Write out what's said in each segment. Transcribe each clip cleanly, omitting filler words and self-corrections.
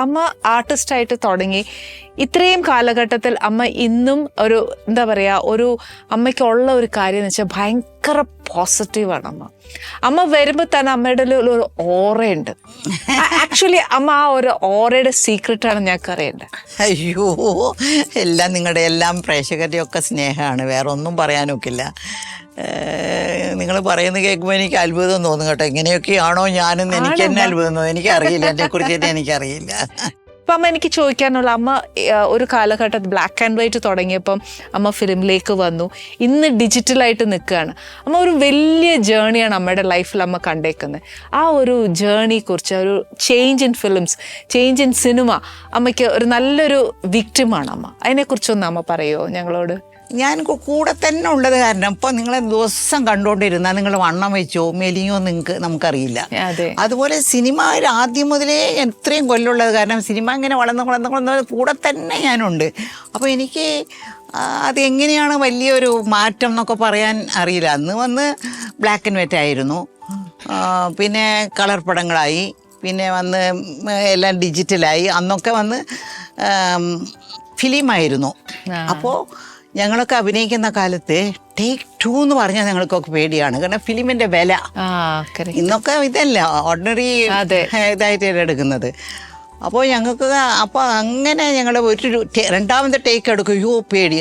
അമ്മ ആർട്ടിസ്റ്റായിട്ട് തുടങ്ങി ഇത്രയും കാലഘട്ടത്തിൽ അമ്മ ഇന്നും ഒരു എന്താ പറയുക, ഒരു അമ്മയ്ക്കുള്ള ഒരു കാര്യം എന്ന് വെച്ചാൽ ഭയങ്കര പോസിറ്റീവാണ് അമ്മ. അമ്മ വരുമ്പോൾ തന്നെ അമ്മയുടെ ഒരു ഓറയുണ്ട്. ആക്ച്വലി അമ്മ ആ ഒരു ഓറയുടെ സീക്രട്ടാണ് ഞങ്ങൾക്ക് അറിയേണ്ടത്. അയ്യോ, എല്ലാം നിങ്ങളുടെ എല്ലാം പ്രേക്ഷകരുടെ ഒക്കെ സ്നേഹമാണ്, വേറെ ഒന്നും പറയാനൊക്കില്ല. നിങ്ങൾ പറയുന്നത് കേൾക്കുമ്പോൾ എനിക്ക് അത്ഭുതം തോന്നും കേട്ടോ. ഇങ്ങനെയൊക്കെയാണോ ഞാനെന്ന് എനിക്ക് തന്നെ അത്ഭുതം തോന്നും. എനിക്കറിയില്ല, എന്നെക്കുറിച്ച് തന്നെ എനിക്കറിയില്ല. അപ്പം അമ്മ എനിക്ക് ചോദിക്കാനുള്ള, അമ്മ ഒരു കാലഘട്ടത്തിൽ ബ്ലാക്ക് ആൻഡ് വൈറ്റ് തുടങ്ങിയപ്പം അമ്മ ഫിലിമിലേക്ക് വന്നു, ഇന്ന് ഡിജിറ്റലായിട്ട് നിൽക്കുകയാണ്. അമ്മ ഒരു വലിയ ജേണിയാണ് അമ്മയുടെ ലൈഫിൽ അമ്മ കണ്ടേക്കുന്നത്. ആ ഒരു ജേണിയെക്കുറിച്ച്, ഒരു change in films, change in cinema, അമ്മയ്ക്ക് ഒരു നല്ലൊരു വിക്ടിമാണ് അമ്മ. അതിനെക്കുറിച്ചൊന്ന് അമ്മ പറയുമോ ഞങ്ങളോട്? ഞാൻ കൂടെ തന്നെ ഉള്ളത് കാരണം ഇപ്പോൾ നിങ്ങളെ ദിവസം കണ്ടുകൊണ്ടിരുന്നാൽ നിങ്ങൾ വണ്ണം വെച്ചോ മെലിയോ നമുക്കറിയില്ല. അതുപോലെ സിനിമ ആദ്യം മുതലേ എത്രയും കൊല്ലമുള്ളത് കാരണം സിനിമ ഇങ്ങനെ വളർന്ന് കൂടെ തന്നെ ഞാനുണ്ട്. അപ്പോൾ എനിക്ക് അതെങ്ങനെയാണ് വലിയൊരു മാറ്റം എന്നൊക്കെ പറയാൻ അറിയില്ല. അന്ന് വന്ന് ബ്ലാക്ക് ആൻഡ് വൈറ്റ് ആയിരുന്നു, പിന്നെ കളർ പടങ്ങളായി, പിന്നെ വന്ന് എല്ലാം ഡിജിറ്റലായി. അന്നൊക്കെ വന്ന് ഫിലിമായിരുന്നു. അപ്പോൾ ഞങ്ങളൊക്കെ അഭിനയിക്കുന്ന കാലത്ത് ടേക്ക് 2 എന്ന് പറഞ്ഞാൽ ഞങ്ങൾക്കൊക്കെ പേടിയാണ്. കാരണം ഫിലിമിൻ്റെ വില ഇന്നൊക്കെ ഇതല്ല, ഓർഡിനറി ഇതായിട്ട് എടുക്കുന്നത്. അപ്പോൾ ഞങ്ങൾക്ക് അങ്ങനെ ഞങ്ങൾ ഒരു രണ്ടാമത്തെ ടേക്ക് എടുക്കും, അയ്യോ പേടി.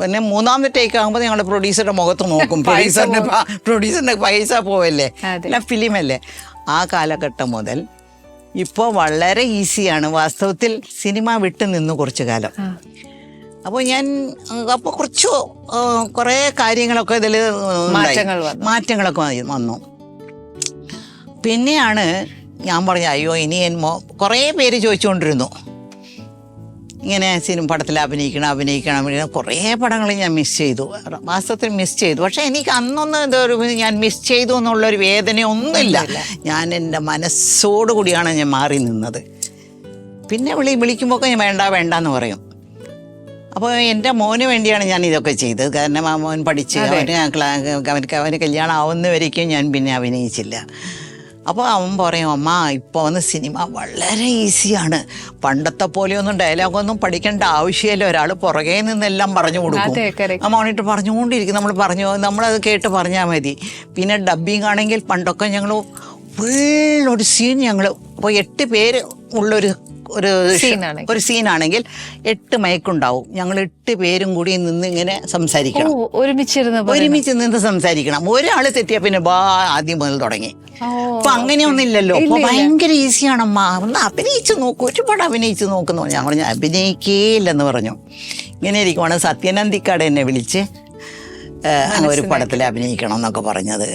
പിന്നെ മൂന്നാമത്തെ ടേക്ക് ആകുമ്പോൾ ഞങ്ങൾ പ്രൊഡ്യൂസറുടെ മുഖത്ത് നോക്കും. പ്രൊഡ്യൂസറിൻ്റെ പൈസ പോവല്ലേ, എല്ലാം ഫിലിമല്ലേ. ആ കാലഘട്ടം മുതൽ ഇപ്പോൾ വളരെ ഈസിയാണ് വാസ്തവത്തിൽ സിനിമ വിട്ട് നിന്ന് കുറച്ച് കാലം. അപ്പോൾ കുറേ കാര്യങ്ങളൊക്കെ ഇതിൽ മാറ്റങ്ങളൊക്കെ വന്നു. പിന്നെയാണ് ഞാൻ പറഞ്ഞത്, അയ്യോ ഇനി കുറേ പേര് ചോദിച്ചുകൊണ്ടിരുന്നു ഇങ്ങനെ പടത്തിൽ അഭിനയിക്കണം. കുറേ പടങ്ങൾ ഞാൻ മിസ് ചെയ്തു, വാസ്തവത്തിൽ മിസ് ചെയ്തു. പക്ഷേ എനിക്ക് അന്നൊന്നും ഞാൻ മിസ് ചെയ്തു എന്നുള്ളൊരു വേദനയൊന്നുമില്ല. ഞാൻ എൻ്റെ മനസ്സോടുകൂടിയാണ് ഞാൻ മാറി നിന്നത്. പിന്നെ വിളിക്കുമ്പോൾ ഞാൻ വേണ്ടെന്ന് പറയും. അപ്പോൾ എൻ്റെ മോന് വേണ്ടിയാണ് ഞാൻ ഇതൊക്കെ ചെയ്തത്. കാരണം ആ മോൻ പഠിച്ച് അവന് കല്യാണം ആവുന്നവരേക്കും ഞാൻ പിന്നെ അഭിനയിച്ചില്ല. അപ്പോൾ അവൻ പറയും, അമ്മ ഇപ്പോൾ വന്ന് സിനിമ വളരെ ഈസിയാണ്, പണ്ടത്തെ പോലെയൊന്നും ഡയലോഗൊന്നും പഠിക്കേണ്ട ആവശ്യമില്ല, ഒരാൾ പുറകെ നിന്നെല്ലാം പറഞ്ഞു കൊടുക്കും. ആ മോണിട്ട് പറഞ്ഞുകൊണ്ടിരിക്കും, നമ്മളത് കേട്ട് പറഞ്ഞാൽ മതി. പിന്നെ ഡബ്ബിങ് ആണെങ്കിൽ പണ്ടൊക്കെ ഞങ്ങൾ ഫുള്ളൊരു സീൻ ഇപ്പോൾ 8 പേര് ഉള്ളൊരു സീനാണെങ്കിൽ 8 മയക്കുണ്ടാവും. ഞങ്ങൾ 8 പേരും കൂടി നിന്ന് ഇങ്ങനെ സംസാരിക്കണം, ഒരുമിച്ച് നിന്ന് സംസാരിക്കണം. ഒരാൾ തെറ്റിയാൽ പിന്നെ ആദ്യം മുതൽ തുടങ്ങി. അപ്പൊ അങ്ങനെയൊന്നുമില്ലല്ലോ, അപ്പൊ ഭയങ്കര ഈസിയാണമ്മ, ഒന്ന് അഭിനയിച്ച് നോക്കൂ, ഒരുപാട് അഭിനയിച്ച് നോക്കുന്നു. ഞാൻ പറഞ്ഞു അഭിനയിക്കേയില്ലെന്ന് പറഞ്ഞു. ഇങ്ങനെ ഇരിക്കുവാണ് സത്യനന്ദിക്കാട് എന്നെ വിളിച്ച് ഒരു പടത്തിൽ അഭിനയിക്കണം എന്നൊക്കെ പറഞ്ഞത്.